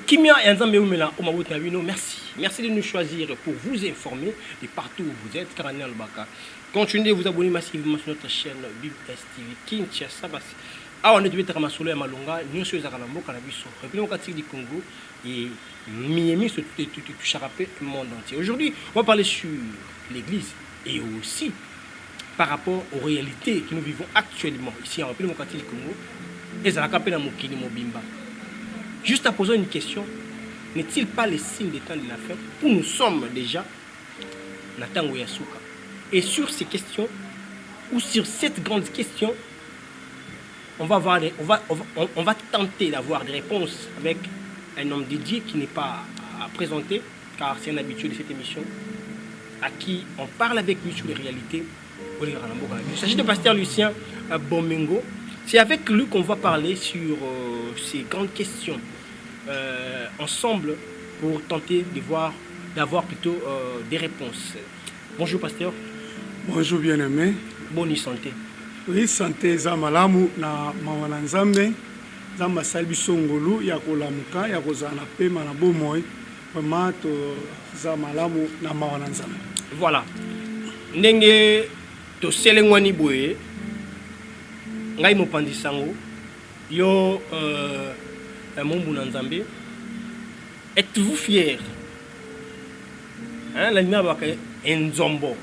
Kimia et Nzambe Oumela, Omawot Nabino, merci. Merci de nous choisir pour vous informer de partout où vous êtes, Karanel Baka. Continuez de vous abonner massivement sur notre chaîne BibS TV, Kinshasa. Ah, on est devenu Taramasolo et Malonga, nous sommes à Kalambo, Kanabiso, République du Congo et Miami, sur tout Charapé, le monde entier. Aujourd'hui, on va parler sur l'église et aussi par rapport aux réalités que nous vivons actuellement ici en République du Congo et ça va la Mokini Mobimba. Juste à poser une question, n'est-il pas le signe des temps de la fin où nous sommes déjà Natango Yasuka? Et sur ces questions, ou sur cette grande question, on va tenter d'avoir des réponses avec un homme dédié qui n'est pas à présenter, car c'est un habitué de cette émission, à qui on parle avec lui sur les réalités. Il s'agit de pasteur Lucien Bomengo. C'est avec lui qu'on va parler sur ces grandes questions ensemble pour tenter d'avoir plutôt des réponses. Bonjour pasteur. Bonjour bien-aimé. Bonne santé. Oui, santé za malamu na mawana nzambe. Nzamba salbi songolu ya kolamuka ya kozana pema na bomoi. Vraiment to za malamu na mawana nzambe. Voilà. Ndenge to selengwani boye. Ngai mopandi sango yo Mombuna Nzambe, êtes-vous fier? Hein, la nina baka enzombo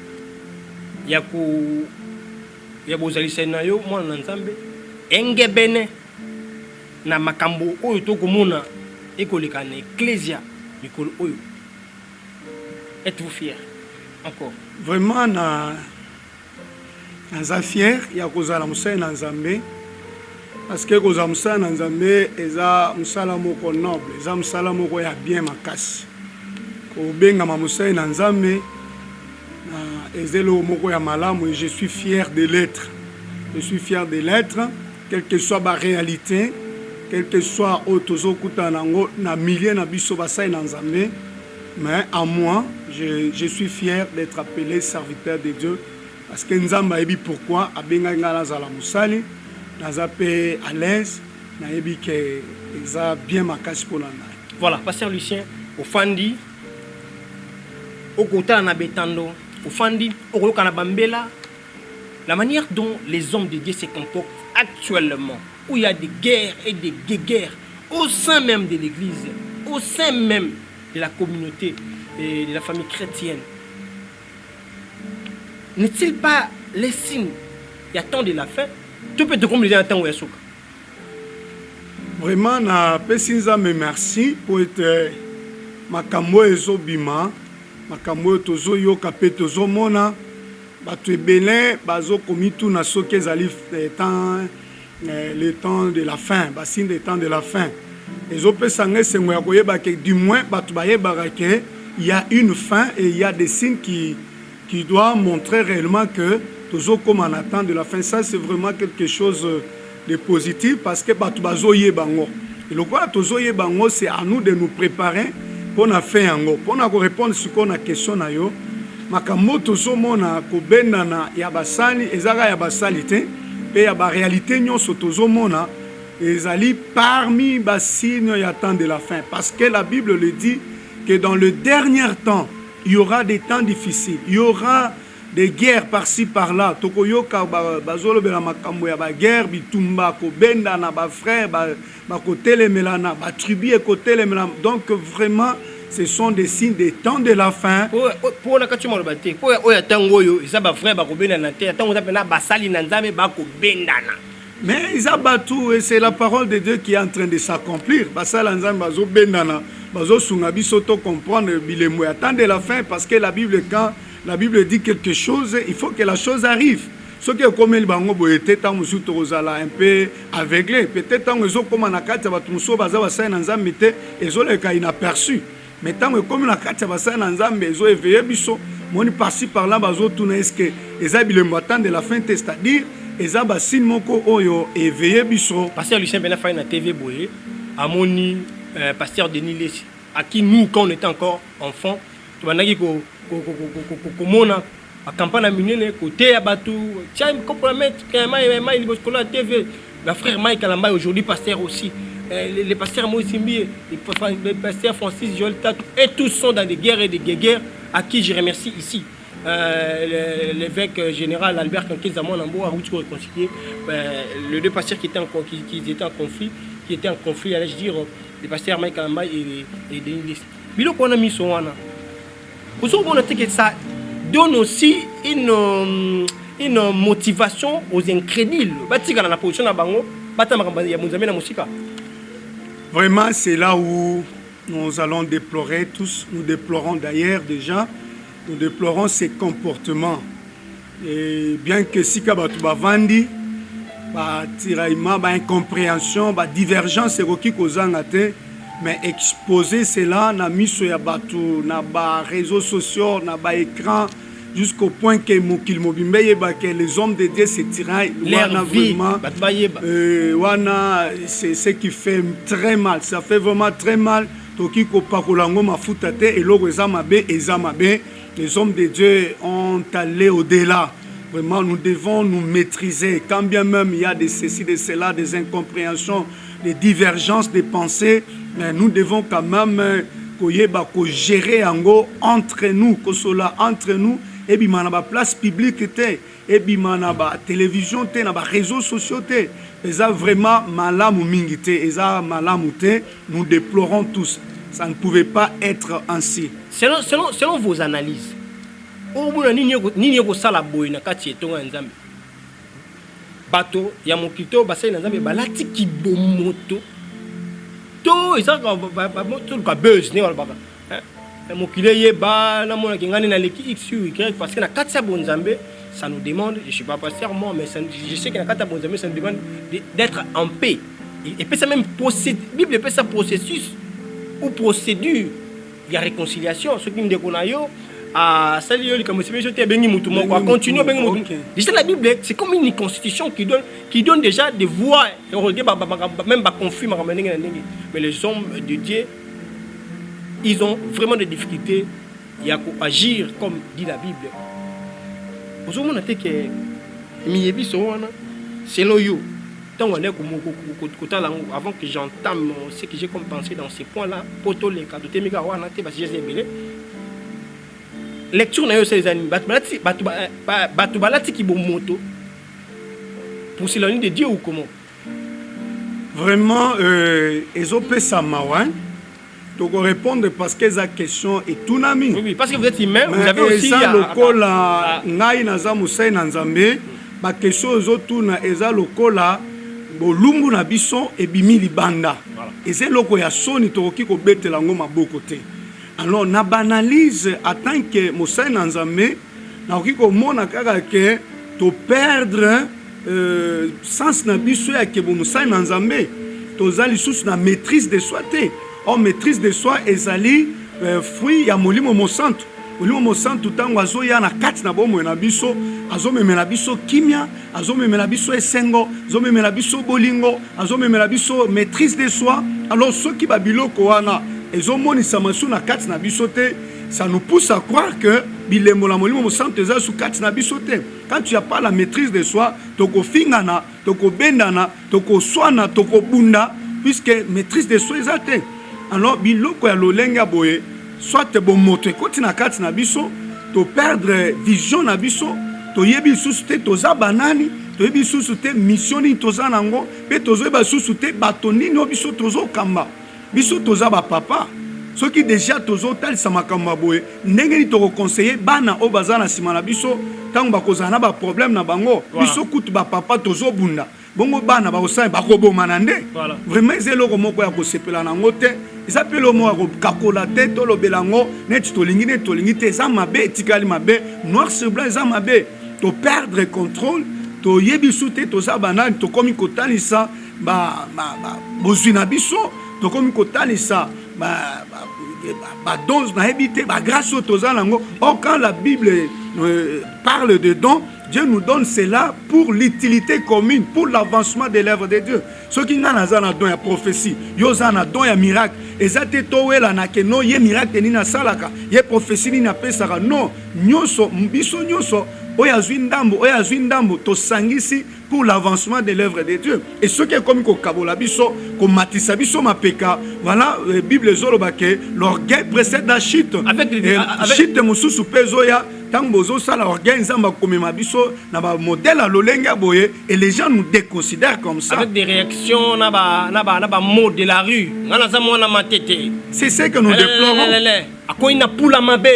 ya bozali senayo mwana Nzambe engebene na makambo oyo tokomona ekoleka na ecclesia mikolo oyo. Êtes-vous fier? Encore. Vraiment naza fier ya kozala musala na Nzambe. Parce que kozala musala na Nzambe eza musala moko noble, eza musala moko ya bien makasi. Kobengama musala na Nzambe na ezelo moko ya malamu et je suis fier de l'être. Je suis fier de l'être, quelle que soit ma réalité, quel que soit otozo kutana ngo na milliers na biso basai na Nzambe, mais à moi, je suis fier d'être appelé serviteur de Dieu. Parce que Nzamba ebi pourquoi abenga ngala zala musali naza pe à l'aise na ebi que eza bien makasi pour nanga. Voilà, pasteur Lucien ofandi okota na betando ofandi okoka na bambela, la manière dont les hommes de Dieu se comportent actuellement, où il y a des guerres et des guerres au sein même de l'église, au sein même de la communauté et de la famille chrétienne. N'est-il pas les signes? Il y a tant de la fin. Tu peux te combler un temps où il y a souk. Vraiment, na pesinza me merci pour être makambo ezobima, makambo tozo yoka pe tozo mona, batu ebele bazo komitu na soke ezali le temps de la fin, signe des temps de la fin. Ezopesa nge sengo ya koyeba ke du moins batu bayeba ke il y a une fin et il y a des signes qui doit montrer réellement que toujours comme en attend de la fin. Ça, c'est vraiment quelque chose de positif parce que Batubazoye Bango. Et le quoi Tozoye Bango, c'est à nous de nous préparer pour la fin. Pour répondre sur la question, Makambo Tozo Mona, Kobenana, Yabasali, Ezara Yabasali, et Yaba réalité, Nyon Sotozo Mona, Ezali parmi les signes y attend de la fin. Parce que la Bible le dit que dans le dernier temps, il y aura des temps difficiles, il y aura des guerres par-ci par-là. Tokoyoka bazolo bela makambo ya ba guerre bitumba ko benda na ba frère ba kotele melana ba tribu et kotele melana. Donc vraiment ce sont des signes des temps de la fin. Pour la katuma robate. Pour oya tango yo, isa ba frère ba ko benda na terre, tango zapena ba sali na nzambe ba ko benda na. Mais Isabatu, et c'est la parole de Dieu qui est en train de s'accomplir. Basala nzambe bazo benda na bazo sunga biso to comprendre bilemo attendre la fin parce que la Bible quand la Bible dit quelque chose, il faut que la chose arrive. Ce qui est comme le bango boyete tant musu tozala un peu aveuglé. Peut-être tant ezo comme na kati ba tumuso baza basa na nzambe te ezo le ka inaperçu. Mais tant comme na kati basa na nzambe ezo éveiller biso, moni par-ci par-là bazo tuna est-ce que ezabilemo attendre la fin, c'est-à-dire ezaba signe moko oyo éveiller biso. Pasteur Lucien Bena fait na TV boye, amoni pasteur Denis Lessi, à qui nous quand on était encore enfant, tu banaki ko mona a campagne minene côté ya batu tiens compromettre que mai liboskola TV la frère Mike Kalamba aujourd'hui pasteur aussi les pasteurs Moïse Simbi, les pasteurs Francis Joël Tatou, et tous sont dans des guerres et des guerres, à qui je remercie ici. L'évêque général Albert Kankizamon Nambo a réconcilié les deux pasteurs qui étaient en conflit, allais-je dire, les pasteurs Mike Alamba et Denis Lys. Mais qu'on a mis son wana. Vous savez que ça donne aussi une motivation aux incrédules. Vraiment, c'est là où nous allons déplorer tous. Nous déplorons d'ailleurs déjà. Nous déplorons ces comportements. Et bien que si Kabatu Bavandi, tiraillement, incompréhension, divergence, c'est ce qui cause mais exposer cela na miso ya batu na ba réseaux sociaux na ba écran jusqu'au point que mokil mobimbe yeba que les hommes de Dieu se tiraillent vraiment wana c'est ce qui fait très mal, ça fait vraiment très mal toki ko pakolango mafuta te eloko ezamabe les hommes de Dieu ont allé au-delà. Vraiment, nous devons nous maîtriser. Quand bien même il y a de ceci, de cela, des incompréhensions, des divergences de pensées, mais nous devons quand même gérer entre nous, entre nous, et puis na place publique, et puis na télévision, na réseaux sociaux, et ça vraiment malamu mingite, et ça malamu te, nous déplorons tous. Ça ne pouvait pas être ainsi. Selon vos analyses, nini sala boy na kati etonga nzambe bato ya mokito basai na nzambe balati kibomoto to ezaka bamoto ka buzz ne wala baka mokile yeba na mona kingani na leki x y parce que na kati ya bonzambe ça nous demande, je suis pas pasteur moi mais je sais que na kati ya bonzambe ça nous demande d'être en paix et puis ça même Bible peut ça processus ou procédure il y a réconciliation ce qui me déconne yo à salut comme si je t'ai béni moutou moi continue béni moutou. Déjà la Bible c'est comme une constitution qui donne déjà des voies même pas conflit mais les hommes de Dieu ils ont vraiment des difficultés à agir comme dit la Bible. Vous avez noté que miyebi sowana selon yo tant on est avant que j'entame ce que j'ai comme pensé dans ces points là poto les cas de temika wana te parce que j'ai belé lecture na yo ces animes batu balati kibomoto pour s'éloigner de Dieu ou comment vraiment ezopesa mawa donc répondre parce que la question est tout nami oui parce que vous êtes humain vous avez aussi eza lokola ngai naza musai na nzambe ba question ezotuna eza lokola bolumbu na biso ebimi libanda eza loko ya soni tokoki kobetela ngo maboko te. Alors, na banalise en tant que Moussa Nanzamé, na okiko mona kaka ke to perdre sens na biso ya ke Moussa Nanzamé, to zali sous na maîtrise de soi te. Or maîtrise de soi ezali fruit ya molimo mosantu. Molimo mosantu tango azo ya na kati na bomo na biso, azo memela biso kimia, azo memela biso esengo, azo memela biso bolingo, azo memela biso maîtrise de soi. Alors ceux qui babiloko wana ça nous pousse à croire que quand tu n'as pas la maîtrise de soi, toko fingana, toko bendana, toko swana, toko bunda, puisque maîtrise de soi est. Alors biloko ya lolenga boye, soit te bon moto ekoti na kati na biso, to perdre vision na biso, to yebi susute to za banani, to yebi susute missioni to za nango, pe to zo ba susute batoni no biso to zo kamba. Biso toza ba papa ceux qui déjà tozo tal samakamba boye ndenge ni to conseiller bana o bazana simana biso tango bakozana ba problème na bango biso kutu ba papa tozo bunda bongo bana ba osay ba koboma nande vraiment zeloko moko ya kosepela nango te isapelo mo ko kakola te to lobelango net to lingi te za mabe etikali mabe noir sur blanc za mabe to perdre contrôle to yebi soute to za banane to komi kotalisa ba bozina biso to komi kotalisa ba dons na habité ba grâce au tozalango. Or quand la Bible parle de dons, Dieu nous donne cela pour l'utilité commune, pour l'avancement de l'œuvre de Dieu. Ceux qui n'ont pas don ya prophétie, yo zana don ya miracle, ezate towela na ke no ye miracle ni na salaka, ye prophétie ni na pesaka non, nyoso mbiso nyoso oyo azwi ndambo tosangisi pour l'avancement de l'œuvre de Dieu. Et ce qui est comme kokabola biso komatisa biso mapeka, voilà Bible ezoloba ke l'orgueil précède la chute. Avec chute mususu pezoya tambozo sala orgueil nzamba komema biso na ba modèle à lolenge boye, et les gens nous déconsidèrent comme ça. Avec des réactions na ba mots de la rue. Ngana za mwana matete. C'est ce que nous déplorons. Akoyi na pula mabe.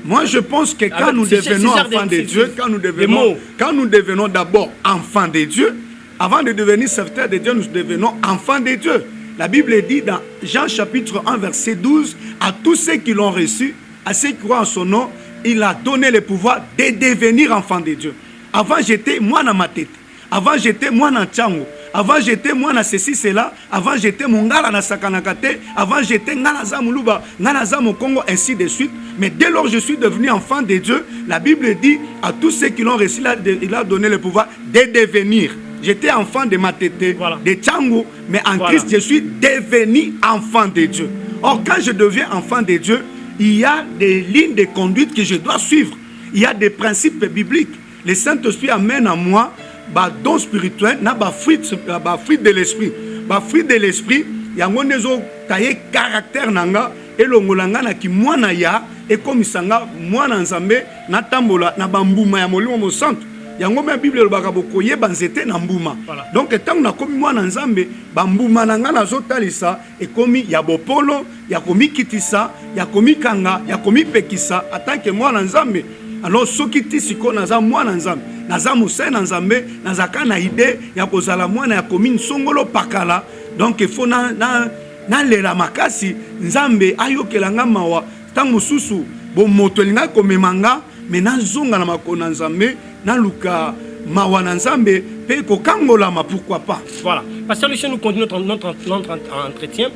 Moi, je pense que quand nous devenons enfants de Dieu, quand nous devenons d'abord enfants de Dieu, avant de devenir serviteurs de Dieu, nous devenons enfants de Dieu. La Bible dit dans Jean chapitre 1, verset 12, à tous ceux qui l'ont reçu, à ceux qui croient en son nom, il a donné le pouvoir de devenir enfants de Dieu. Avant, j'étais moi dans ma tête. Avant, j'étais moi dans Tchango. Avant, j'étais moi dans ceci, cela. Avant, j'étais mon gars dans Sakanakate. Avant, j'étais Nganaza Moulouba, Nganaza Mokongo, ainsi de suite. Mais dès lors que je suis devenu enfant de Dieu, la Bible dit à tous ceux qui l'ont reçu, il a donné le pouvoir de devenir. J'étais enfant de ma tête, de Tchango, mais en Christ, je suis devenu enfant de Dieu. Or, quand je deviens enfant de Dieu, il y a des lignes de conduite que je dois suivre. Il y a des principes bibliques. Le Saint-Esprit amène à moi ba don spirituel na ba fruit de l'esprit. Ba fruit de l'esprit yango nezo taye caractère nanga elongolanga na ki mwana ya ekomisanga mwana nzambe na tambola na bambuma ya molimo mo santo. Yango me Bible lobaka bokoye banzete na mbuma. Donc tant na komi mwana nzambe bambuma nanga na zotalisa ekomi ya bopolo ya komi kitisa ya komi kanga ya komi pekisa atanke mwana nzambe. Alors soki tisiko naza mwana nzambe naza musena nzambe nazaka na idée ya kozala mwana ya commune songolo pakala. Donc il faut na lela makasi nzambe ayokelanga mawa tango susu bo moto linga komemanga mena zonga na makona nzambe na luka mawa na nzambe pe kokangola ma pourquoi pas. Voilà. Pasteur Lucien, nous continuons notre entretien,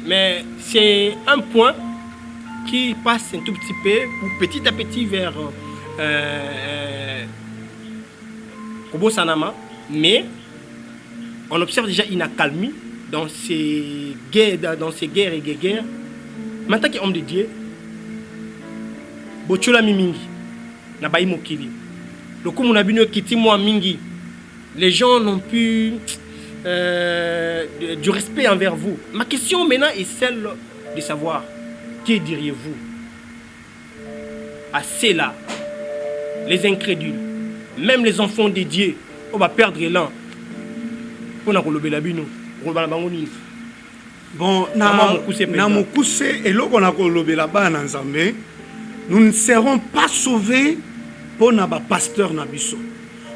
mais c'est un point qui passe un tout petit peu ou petit à petit vers Kobo Sanama, mais on observe déjà une accalmie dans ces guerres et guerres. Maintenant qu'il est homme de Dieu, Bochola Mingi, Nabaï Mokili, le coup mon abino kiti moi Mingi, les gens n'ont plus du respect envers vous. Ma question maintenant est celle de savoir, que diriez-vous à ceux-là, les incrédules, même les enfants de Dieu, on va perdre l'an. Bon, nous ne serons pas sauvés pour nos pasteurs Nabiso.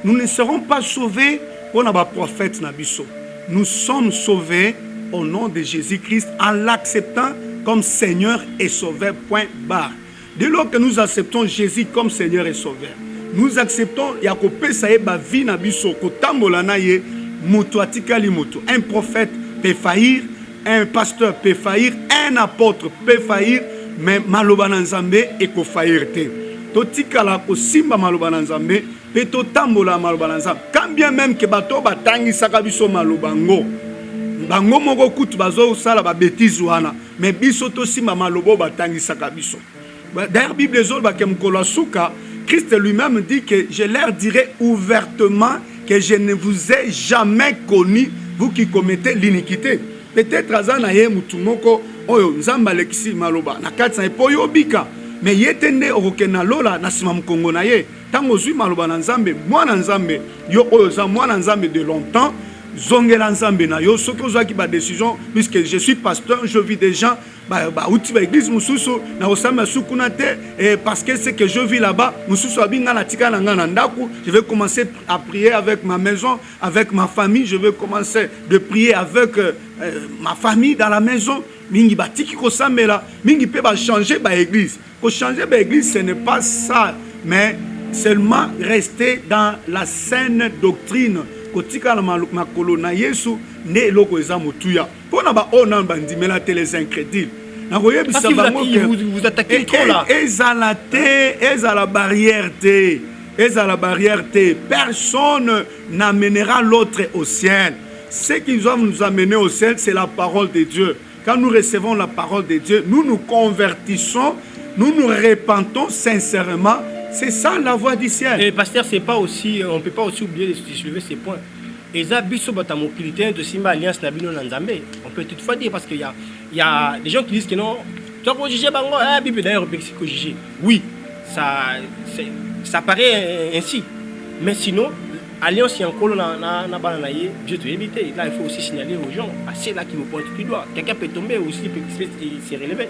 Nous ne serons pas sauvés pour nos prophètes Nabiso. Nous sommes sauvés au nom de Jésus-Christ en l'acceptant comme Seigneur et Sauveur, point barre. Dès lors que nous acceptons Jésus comme Seigneur et Sauveur, nous acceptons Yakope Saeba vie Nabiso, Kotambola Naye, Mutu Atikali Mutu. Un prophète peut faillir, un pasteur peut faillir, un apôtre peut faillir, mais Maloba Nzambe et ko faillir te. Totikala ko simba Maloba Nzambe, pe totambola Maloba Nzambe. Quand bien même que bato batangi sakabiso Malobango. Bango moko kutu bazo sala ba bêtise wana, mais biso to simba Malobo batangi sakabiso. D'ailleurs Bible zol ba kem kolasuka, Christ lui-même dit que je leur dirai ouvertement que je ne vous ai jamais connu, vous qui commettez l'iniquité. Peut-être azana ye mutumoko oyo nzamba lekisi maloba na katsa epoyo bika, mais yetende okokena lola na sima mkongo na ye tango zui maloba na nzambe mwana nzambe yo oyo za mwana nzambe de longtemps zongela nzambe na yo soki ozwaki ba décision puisque je suis pasteur, je vis des gens uti ba église mususu na osama sukuna te, et parce que ce que je vis là-bas mususu abinga na tika na ngana ndaku, je vais commencer à prier avec ma maison, avec ma famille, je vais commencer de prier avec ma famille dans la maison. Mingi batiki ko samela mingi pe ba changer ba église, ko changer ba église, ce n'est pas ça, mais seulement rester dans la saine doctrine. Kotika na makolo na Yesu ne loko eza mutuya pona ba ona bandimela te les incrédules na koyebisa bango que vous attaquez trop là, eza la barrière te, personne n'amènera l'autre au ciel. Ce qui doit nous amener au ciel, c'est la parole de Dieu. Quand nous recevons la parole de Dieu, nous nous convertissons, nous nous repentons sincèrement C'est ça la voie du ciel. Et pasteur, c'est pas aussi, on ne peut pas aussi oublier de soulever ces points. Et ça, biso batamokilité de Simba Alliance Nabino Nanzambe. On peut toutefois dire parce qu'il y a des gens qui disent que non, tu as jugé Bango, ah, Bible d'ailleurs, c'est que jugé. Oui, ça paraît ainsi. Mais sinon, Alliance Yankolo na bananaye, Dieu te éviter. Là, il faut aussi signaler aux gens, c'est là qui me pointe du doigt. Quelqu'un peut tomber aussi, peut se relever.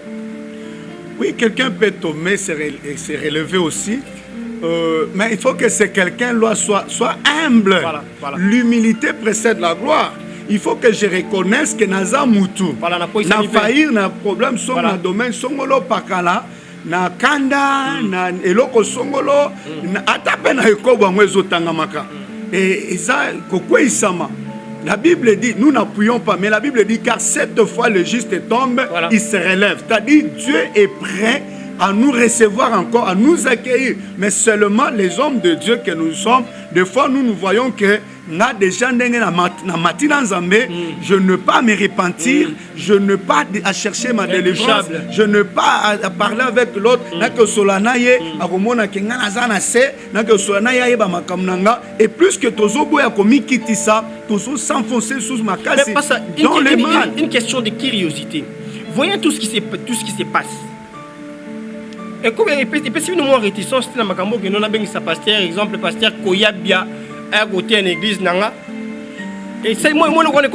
Oui, quelqu'un peut tomber, se relever aussi. Mais il faut que ce quelqu'un soit humble. Voilà. L'humilité précède la gloire. Il faut que je reconnaisse que naza mutu. Na faillir na problème son na domaine songolo pakala na kanda na eloko songolo na atape na ekobo ngwezo tangamaka. Et ça kokwe isama. La Bible dit, nous n'appuyons pas, mais la Bible dit, car cette fois le juste tombe, il se relève. C'est-à-dire, Dieu est prêt à nous recevoir encore, à nous accueillir. Mais seulement les hommes de Dieu que nous sommes, des fois nous voyons que na déjà na matina nzambe, je ne pas me repentir, je ne pas à chercher ma délivrance, je ne pas à parler avec l'autre, na que solanaye a romona kenga nazana se, na que solanaye ba makamnanga, et plus que tozo boya komi kitisa, tozo s'enfoncer sous ma case dans les mains. Une question de curiosité. Voyons tout ce qui se passe. Et comme il peut si nous réticence dans makambo que nous avons sa pasteur, exemple pasteur Koyabia à côté d'une église nanga. Et c'est moi le connais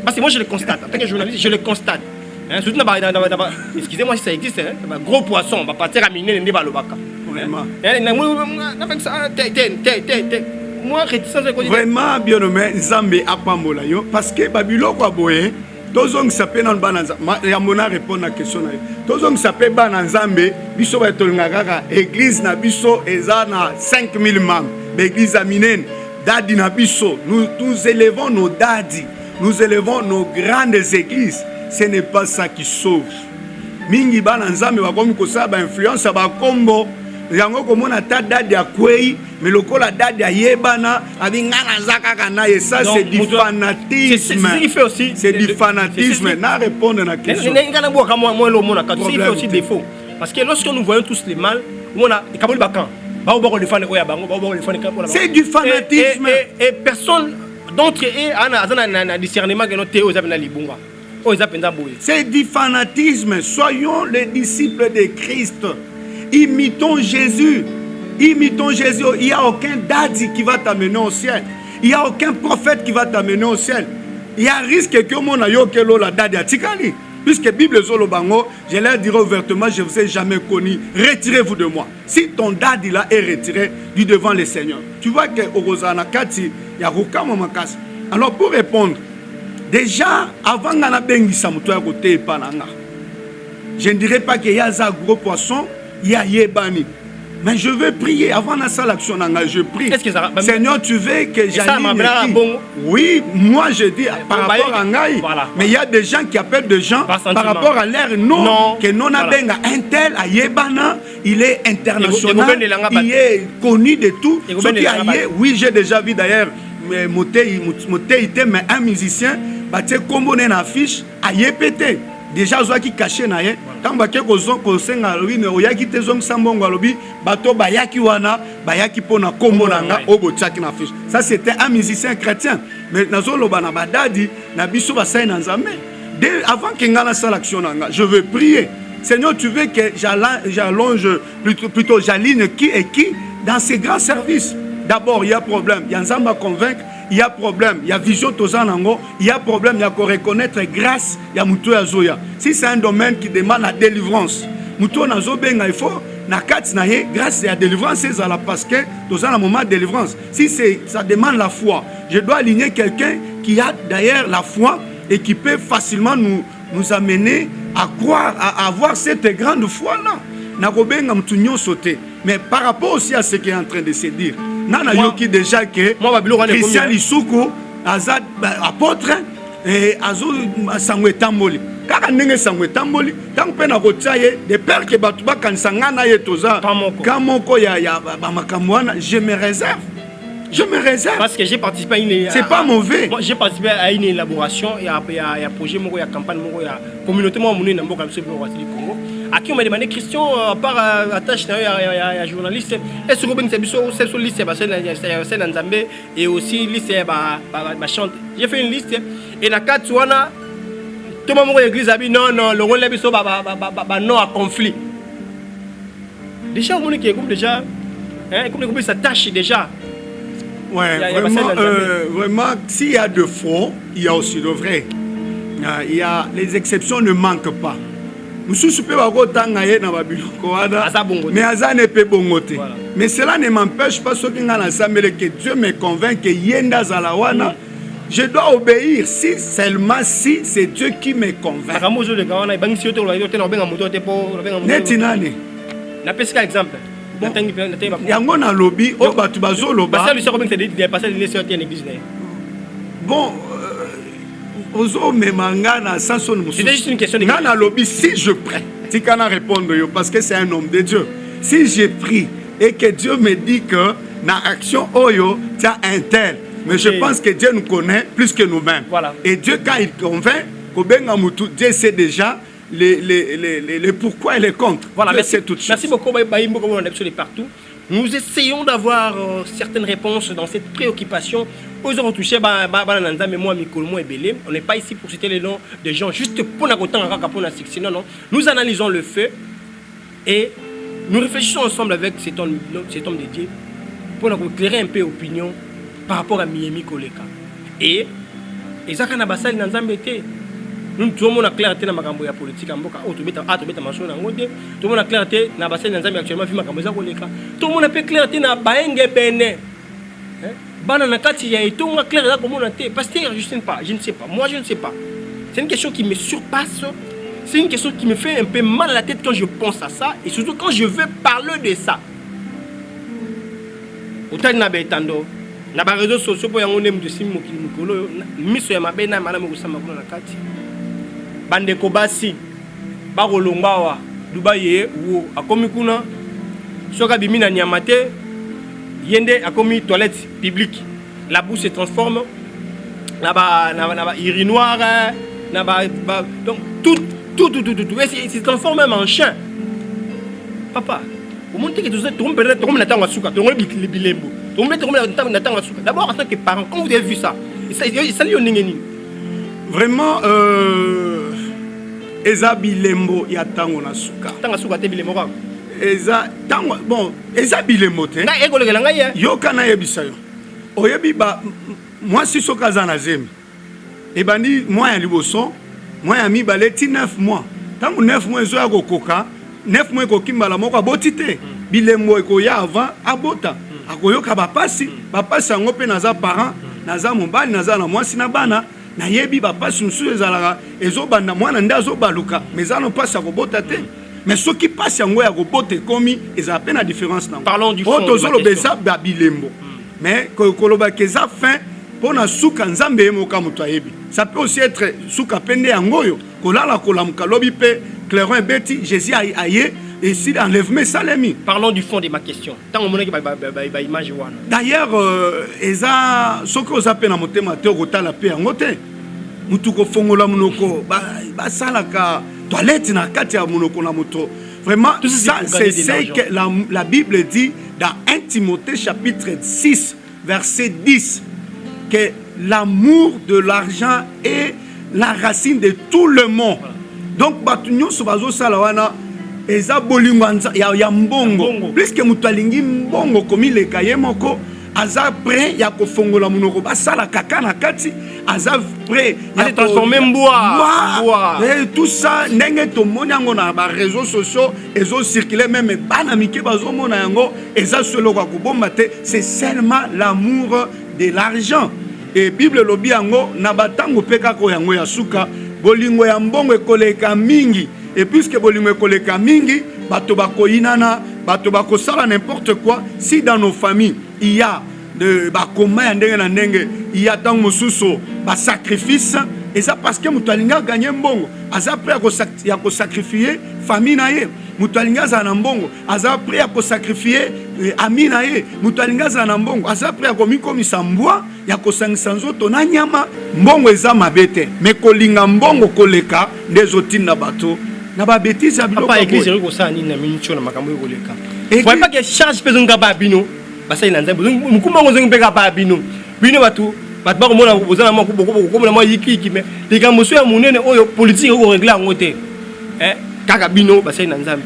parce que moi je le constate en tant que journaliste, je le constate. Hein, surtout excusez-moi si ça existe, hein, gros poisson, on va partir à miner les balobaka. Vraiment. Moi réticence vraiment bien nommé Nzambe apambola yo parce que Babylone kwa boye tozong sapé dans bananza ya mona répondre à question na tozong sapé bananzambe biso ba tolingaka église na biso ezana 5000 membres l'église aminene dadi na biso nous élevons nos dadi, nous élevons nos grandes églises. Ce n'est pas ça qui sauve. Mingi bananzambe ba komi ko sa ba influence ba kombo yango komona ta dadi ya kwei mais lokola dadi ya yebana abingana zaka na et ça c'est du fanatisme. C'est ce qui fait aussi. C'est du fanatisme. Na répondre à la question. Ngana bo ka moi lo mona ka c'est fait aussi défaut. Parce que lorsque nous voyons tous les mal, on a kaboli bakan. C'est du fanatisme. Et personne d'entre eux a un discernement que nous avons. C'est du fanatisme. Soyons les disciples de Christ. Imitons Jésus. Imitons Jésus. Il n'y a aucun daddy qui va t'amener au ciel. Il n'y a aucun prophète qui va t'amener au ciel. Il y a un risque que mon ayo que la daddy a tikali. Puisque Bible Zolobango, je leur dirai ouvertement, je ne vous ai jamais connu. Retirez-vous de moi. Si ton daddy là est retiré du devant le Seigneur, tu vois que Orozana Kati, il y a Ruka Mamakas. Alors pour répondre, déjà, avant Ngana Bengi Samutoya côté Pananga, je ne dirais pas qu'il y a un gros poisson, il y a Yebani. Mais je veux prier avant la salle action, je prie. Seigneur, tu veux que j'aligne qui? Oui, moi je dis par rapport à Ngaï. Mais il y a des gens qui appellent des gens par rapport à l'air non. Que non a benga un tel à Yebana, il est international, il est connu de tout. Oui, j'ai déjà vu d'ailleurs Motei, mais un musicien, il a une affiche à Yepete. Déjà qui caché na ye quand baké kozon kosenga lobi ne oyaki te zong sambongo lobi bato bayaki wana bayaki pona kombo nanga obotsaki na fiche. Ça c'était un musicien chrétien mais nazo loba na badadi na biso basai na nzambe. Dès avant que ngana salaction nanga je veux prier. Seigneur, tu veux que j'allonge plutôt j'aligne qui et qui dans ces grands services. D'abord, il y a problème, il y a nzamba convaincre. Il y a problème, il y a vision tozanango, il y a problème, il y a qu'on reconnaître grâce, il y a Moutou Azoya. Si c'est un domaine qui demande la délivrance, Moutou Nazobenga, il faut, na kat na ye, grâce à la délivrance, c'est à la parce que dans un moment de délivrance. Si ça demande la foi, je dois aligner quelqu'un qui a d'ailleurs la foi et qui peut facilement nous amener à croire, à avoir cette grande foi-là. Nakobenga Moutounio sauté. Mais par rapport aussi à ce qui est en train de se dire, Nana Yoki déjà que Christian Isuku, Azad apôtre, et Azo Sangwe Tamboli. Kaka ndenge Sangwe Tamboli, tant que na kotaye de père que batuba kansanga na yetoza. Kamoko ya bamakamwana, je me réserve. Je me réserve. Parce que j'ai participé à une... C'est pas mauvais. Moi, j'ai participé à une élaboration et à un projet, il y a campagne, il y a communauté, moi, je suis dans le Congo. À qui on m'a demandé, Christian, à part la tâche, il y a un journaliste, est-ce que vous avez une liste de Nzambe et aussi une liste de chante. J'ai fait une liste et dans le cas de tout le monde l'église a dit non, le rôle est non à conflit. Déjà, on est déjà, comme ça tâche déjà. Ouais, vraiment, s'il y a de faux, il y a aussi de vrai. Les exceptions ne manquent pas. Mais cela ne m'empêche pas que Dieu me convainc que Yenda Zalawana, je dois obéir si seulement si c'est Dieu qui me convainc. Netinane. Na pesika exemple. Yango na lobby o batu bazoloba. Bon, ozo memanga na sanson musu. C'est juste une question de na lobby si je prie. Tu can répondre yo parce que c'est un homme de Dieu. Si je prie et que Dieu me dit que na action oyo tu as un tel, mais je pense que Dieu nous connaît plus que nous-mêmes. Voilà. Et Dieu quand il convainc, Dieu sait déjà les pourquoi et les contre. Voilà, merci beaucoup. Partout. Nous essayons d'avoir certaines réponses dans cette préoccupation. On n'est pas ici pour citer les noms de gens juste pour la non. Nous analysons le fait et nous réfléchissons ensemble avec cet homme de Dieu pour éclairer un peu l'opinion par rapport à Miemi Koleka. Et Ezaka Nabasal Nanzambete. Nous tout le monde a clarté dans ma politique en Boka. Tout le monde a clarté dans Basel Nanzambe actuellement. Tout le monde a clarté dans Baenge Bene. Banana Kati ya tout le monde a clarté comment on a été. Pasteur, je ne sais pas. Moi, je ne sais pas. C'est une question qui me surpasse. C'est une question qui me fait un peu mal à la tête quand je pense à ça. Et surtout quand je veux parler de ça. Autant de Nabetando. Na ba réseaux sociaux pour yango nem de sim mokolo miso ya mabena malamu kusama kuna nakati bande ko basi ba kolongwa dubaye wo akomi kuna soka bimina nyamate yende akomi toilette publique la boue se transforme na ba urinoir na ba donc tout et se transforme même en chien papa au monde que tout peut-être comme na tanga suka to ngoli bilembo. D'abord, en tant que parent, quand vous avez vu ça, vraiment, Eza Bilembo, il y a tango na suka. Tango suka te Bilembo. Eza tango bon, Eza Bilembo te. Na ego le galanga ya. Yo kana yebisa yo. Oyebi ba moi si soka za na zemi. E bandi moi ya liboso, moi ya mi baleti 9 mois. Tango 9 mois ezo ya kokoka, 9 mois ko kimbala moko abotite. Bilembo ko ya avant abota. Akoyoka bapasi yango pe naza parent naza mobali naza na mwasi na bana na yebi bapasi musu ezalaka ezobanda mwana nde azobaluka mais eza no pasi ya kobota te mais soki pasi yango ya kobota ekomi ezala pe na différence nango. Parlons du fond tozoloba eza bilembo mais kolobaka eza fin mpo na suka nzambe ye moka moto ayebi. Ça peut aussi être suka pe nde yango oyo kolala kolamuka lobi pe clairon ebeti Jésus aye. Et si l'enlèvement salami. Parlons du fond de ma question. D'ailleurs, eza soko ozape na motema te okotala pe yango te. Mutu kofongola munoko ba salaka toilette na kati ya munoko na moto. Vraiment ça c'est ce que la Bible dit dans 1 Timothée chapitre 6 verset 10 que l'amour de l'argent est la racine de tout le monde. Donc batu nyonso bazo sala wana eza bolingo ya mbongo puisque mutu alingi mbongo komi leka ye moko aza prêt ya kofongola munoko basala kaka na kati aza prêt ya transformer mboa et tout ça ndenge tomoni yango na ba réseaux sociaux ezo circuler même bana mike bazomona yango eza solo kwa kobomba te. C'est seulement l'amour de l'argent et Bible lobi yango na batango peka ko yango ya suka bolingo ya mbongo ekoleka mingi. Et puisque bolingo ekoleka mingi, bato bakoyinana, bato bakosala n'importe quoi, si dans nos familles il y a de bakoma ndenge na ndenge, il y a tant mosusu ba sacrifice et ça parce que mutu alinga gagner mbongo, aza prêt à sacrifier famille na ye. moto alingi azala na mbongo aza prêt à sacrifier ami na ye, moto alingi azala na mbongo aza prêt à komikomisa mbwa ya kosangisa nzoto na nyama. Mbongo eza mabe te, mais kolinga mbongo koleka nde ezotinda bato na babétise ya biloko. Papa église eko sa nini na mincho na makambo ekoleka. Faut pas que charge peso ngaba bino. Basa ina nzambe mukumba ngozo ngipeka ba bino. Bino bato ba komona bozana moko komona mwa yiki mais likambo so ya munene oyo politique eko régler ngote. Kaka bino basa ina nzambe.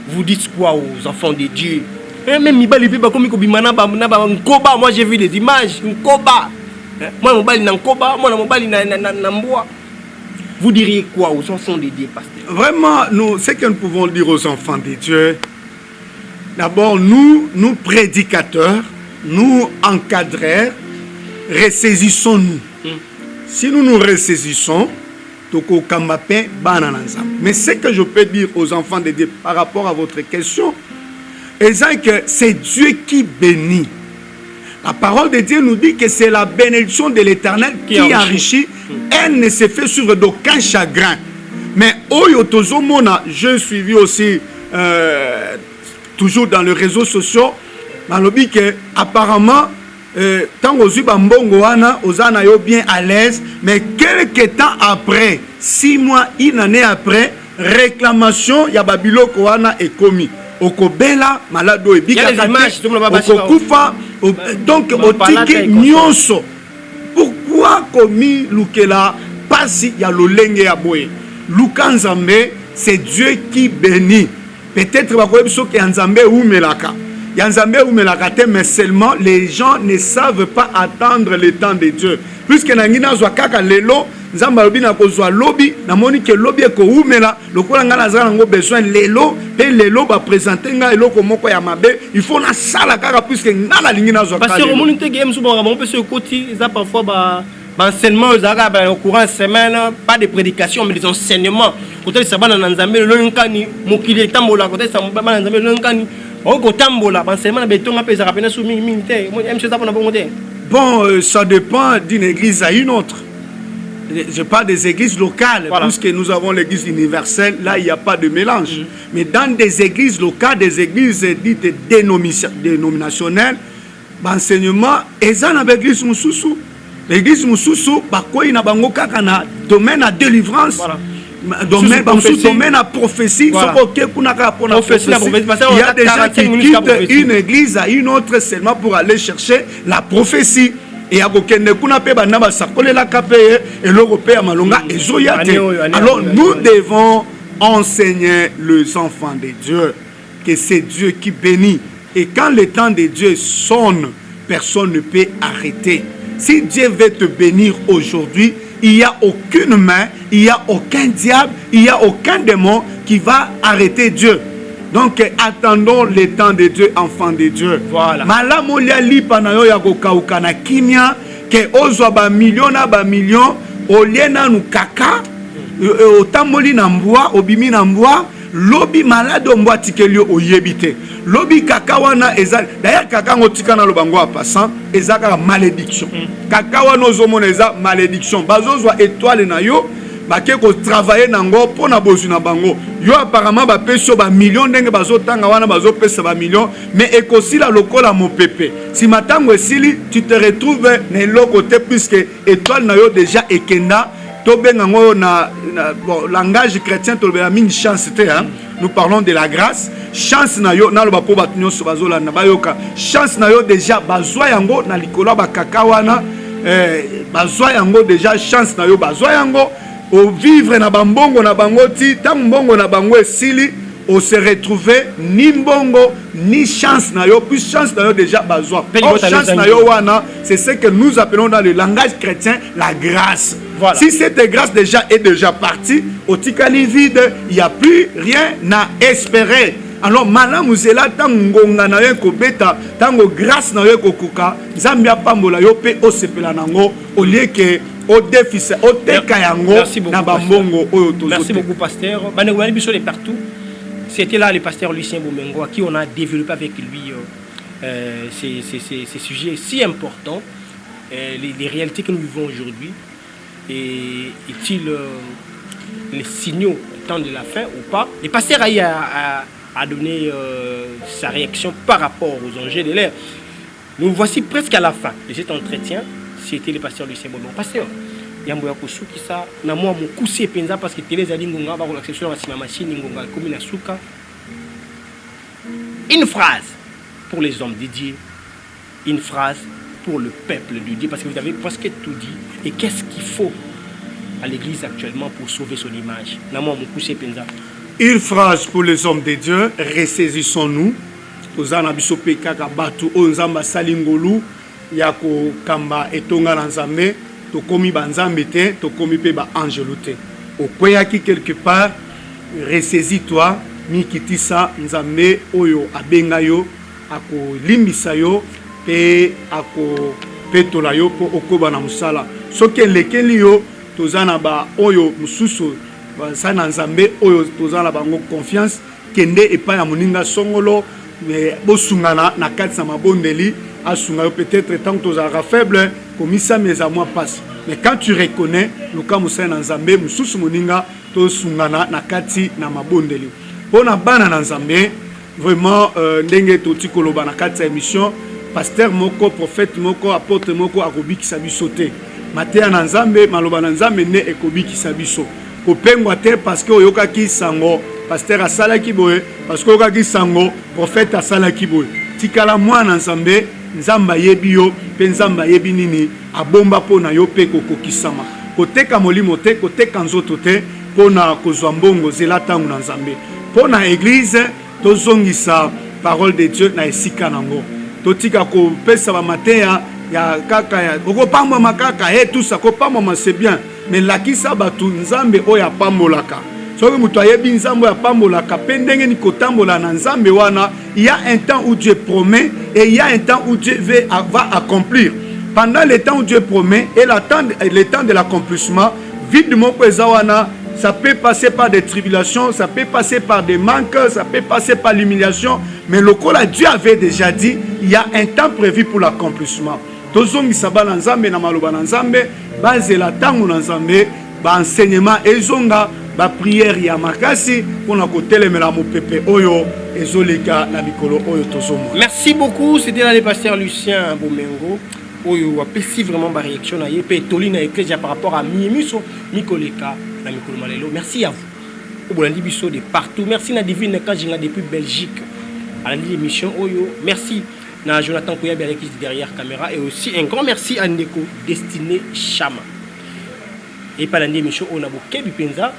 Vous dites quoi aux enfants de Dieu? Même mibali pe ba komi ko bimana ba nkoba. Moi j'ai vu des images nkoba. Moi mobali na nkoba, moi na mobali na mbwa. Vous diriez quoi aux enfants de Dieu, pasteur? Vraiment, nous, ce que nous pouvons dire aux enfants de Dieu, d'abord, nous prédicateurs, nous encadreurs, ressaisissons-nous. Si nous nous ressaisissons, mais ce que je peux dire aux enfants de Dieu par rapport à votre question, c'est que c'est Dieu qui bénit. La parole de Dieu nous dit que c'est la bénédiction de l'Éternel qui enrichit. Elle ne se fait sur d'aucun chagrin. Mais Oyotozo Mona, je suivi aussi toujours dans les réseaux sociaux, malobi que apparemment tant aux mbongo wana ozana yo bien à l'aise, mais quelques temps après, 6 mois, une année après, réclamation ya babiloko wana est commis. Okobela malado ebika okokufa donc otiki nyonso. Pourquoi komi lukela pasi ya lolenge ya boye? Luka nzambe, c'est Dieu qui bénit. Peut-être bakoyebiso ke nzambe umelaka. Ya nzambe umelaka te, mais seulement les gens ne savent pas attendre le temps de Dieu. Puisque nangina zwa kaka lelo nzamba lobi na kozwa lobi na moni ke lobi eko umela lokola ngana za ngo besoin lelo pe lelo ba présenter nga eloko moko ya mabe, il faut na sala kaka puisque ngana lingina zwa kaka. Parce que au monde te game so ba on peut se côté ça parfois ba enseignement au courant semaine, pas de prédication mais des enseignements. Côté ça ba na nzambe lo nkani mokili tambola côté ça ba na nzambe lo nkani o ko tambola enseignement na betonga pe za rapena sou minité. Moi monsieur ça na bongo te. Bon, ça dépend d'une église à une autre. Je parle des églises locales, voilà. Puisque nous avons l'église universelle, là il n'y a pas de mélange. Mais dans des églises locales, des églises dites dénominationnelles, l'enseignement est dans l'église Moussoussou. L'église Moussoussou, il y a un domaine à délivrance. Voilà. Domaine à prophétie. Voilà. Il y a des gens qui quittent une église à une autre seulement pour aller chercher la prophétie. Et alors nous devons enseigner les enfants de Dieu que c'est Dieu qui bénit. Et quand le temps de Dieu sonne, personne ne peut arrêter. Si Dieu veut te bénir aujourd'hui, il n'y a aucune main, il n'y a aucun diable, il n'y a aucun démon qui va arrêter Dieu. Donc attendons le temps de Dieu, enfants de Dieu. Voilà. Malamolia lipa na yo ya kokauka na kimia ke ozwa ba million na ba million oliena nu kaka otamboli na mbwa obimi na mbwa lobi malade mbwa tikelio oyebite. Lobi kaka wana eza d'ailleurs kaka ngotika na lobango a passant ezaka malédiction. Kaka wana ozomona eza malédiction. Bazozwa étoile na yo bake ko travailler nango pona bozu na bango. Yo apparemment ba peso ba million ndenge bazotanga wana bazopesa ba million mais ekosila lokola mopepe. Si matango esili tu te retrouves na lokote puisque étoile na yo déjà ekenda to bengango na langage chrétien to be mingi chance te hein. Nous parlons de la grâce. Chance na yo na loba po batunyo so bazola na bayoka. Chance na yo déjà bazwa yango na likolo ba kakawana bazwa yango déjà chance na yo bazwa yango au vivre na bambongo na bangoti tant mbongo na bango esili au se retrouver ni mbongo ni chance na yo puis chance na yo déjà bazwa. Chance na yo wana c'est ce que nous appelons dans le langage chrétien la grâce. Voilà. Si cette grâce déjà est déjà partie, au tikali vide, il n'y a plus rien à espérer. Alors, malamu zela tango ngana yo ko beta, tango grâce na yo ko kuka, Zambia pambola yo pe o sepela nango, au lieu que au déficit, au teka yango na bambongo oyo tozote. Merci beaucoup pasteur. Banegwani biso de partout. C'était là le pasteur Lucien Bomengo à qui on a développé avec lui ces sujets si importants, les réalités que nous vivons aujourd'hui. Et est-il les signaux temps de la fin ou pas. Le pasteur a donné sa réaction par rapport aux enjeux de l'ère. Nous voici presque à la fin de cet entretien. C'était le pasteur Lucien Bono. Pasteur, yambo ya kosuki sa na moi mon kusi penza parce que télé zali ngonga ba ko exception na sima machine ngonga comme na suka. Une phrase pour les hommes de Dieu, une phrase pour le peuple de Dieu, parce que vous avez presque tout dit. Et qu'est-ce qu'il faut à l'église actuellement pour sauver son image? Na moi mon kusi penza. Une phrase pour les hommes de Dieu, ressaisissons-nous. Tozana biso pe kaka batu o nzamba salingolu ya ko kamba etonga na nzambe to komi banzambe te to komi pe ba angelo te okweyaki quelque part ressaisis-toi mikitisa nzambe oyo abenga yo ako limbisa yo pe ako petola yo po okoba na musala soki lekeli yo tozana ba oyo mususu ba sana nzambe oyo tozana bango confiance kende epa ya moninga songolo mais bosungana na kati na mabondeli asunga peut-être tant que tozara faible comme ça mes à moi passe mais quand tu reconnais luka musa na nzambe mususu moninga to sungana na kati na mabondeli pona bana na nzambe vraiment ndenge toti koloba na kati ya émission pasteur moko prophète moko apôtre moko akobikisa biso te mateya na nzambe maloba na nzambe ne ekobikisa biso kopengwa te parce que oyokaki sango pasteur asalaki boye parce que oyokaki sango prophète asalaki boye tikala mwana nzambe nzamba yebi yo pe nzamba yebi nini abomba pona yo pe kokokisama koteka molimo te koteka nzoto te pona kozwa mbongo zela tangu na nzambe pona église tozongisa parole de Dieu na esika nango totika kopesa ba mateya ya kaka ya okopamba makaka tout ça kopamba c'est bien mais lakisa batu nzambe oya pambolaka soki mutu ayebi nzambe ya pambolaka pe ndenge ni kotambola na nzambe wana il y a un temps où Dieu promet et il y a un temps où Dieu va accomplir pendant le temps où Dieu promet et le temps de l'accomplissement vide moko eza wana ça peut passer par des tribulations, ça peut passer par des manques, ça peut passer par l'humiliation mais lokola Dieu avait déjà dit il y a un temps prévu pour l'accomplissement tozongisa bana nzambe na maloba na nzambe bazela tangu na nzambe ba enseignement ezonga ba prière ya makasi pona kotelemela mopepe oyo ezoleka na mikolo oyo tozomo. Merci beaucoup, c'était là le pasteur Lucien Bomengo oyo apesi vraiment ba réaction na yepe tolina ecclesia par rapport à Miemiso Mikoleka na mikolo malelo. Merci à vous. Obolandi biso de partout. Merci na Divine Kajinga depuis Belgique. À l'émission oyo. Merci na Jonathan Kouyabe qui est derrière caméra et aussi un grand merci à Ndeko Destiné Chama. Et pas l'émission on a Kebi Penza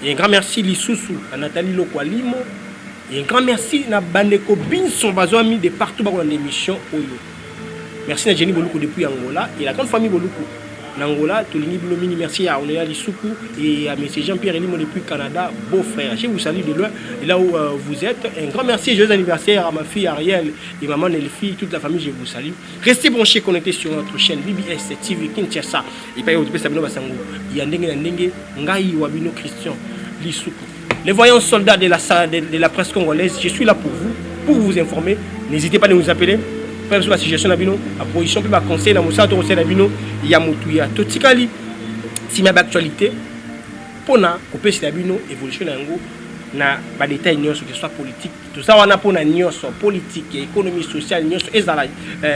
et un grand merci Lisusu à Nathalie Lokwalimo et un grand merci na Bandeko Binson Bazwami de partout dans l'émission oyo. Merci à Jenny Boluku depuis Angola et la grande famille Boluku. Angola, Tolini Blomini, merci à Onéa Lissoukou et à M. Jean-Pierre Elimo depuis Canada, beau-frère. Je vous salue de loin et là où vous êtes. Un grand merci et joyeux anniversaire à ma fille Ariel et maman Nelfi, toute la famille, je vous salue. Restez branchés, connectés sur notre chaîne BBS TV Kinshasa. Et pas au Sabino Basango. Il y a Ndenge, Ngai Wabino Christian Lissoukou. Les voyants soldats de la presse congolaise, je suis là pour vous informer. N'hésitez pas à nous appeler. Sur la situation d'Abino, la position plus bas conseil dans mon centre conseil d'Abino, il y a Moutouya. Totikali, si ma actualité, pour na couper sur l'Abino, évolution d'Ango, na ba détail que ce soit politique, tout ça on a pour na nyonso politique, économie sociale, nyonso ezala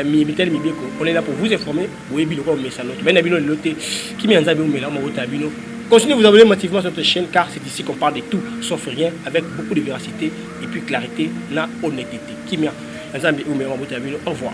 militaire mibeko. On est là pour vous informer, vous ébilo comme message notre. Ben Abino le loté, qui m'y en zabi ou mela mo Abino. Continuez à vous abonner massivement sur notre chaîne car c'est ici qu'on parle de tout sauf rien avec beaucoup de véracité et puis clarité, na honnêteté. Qui m'y au revoir.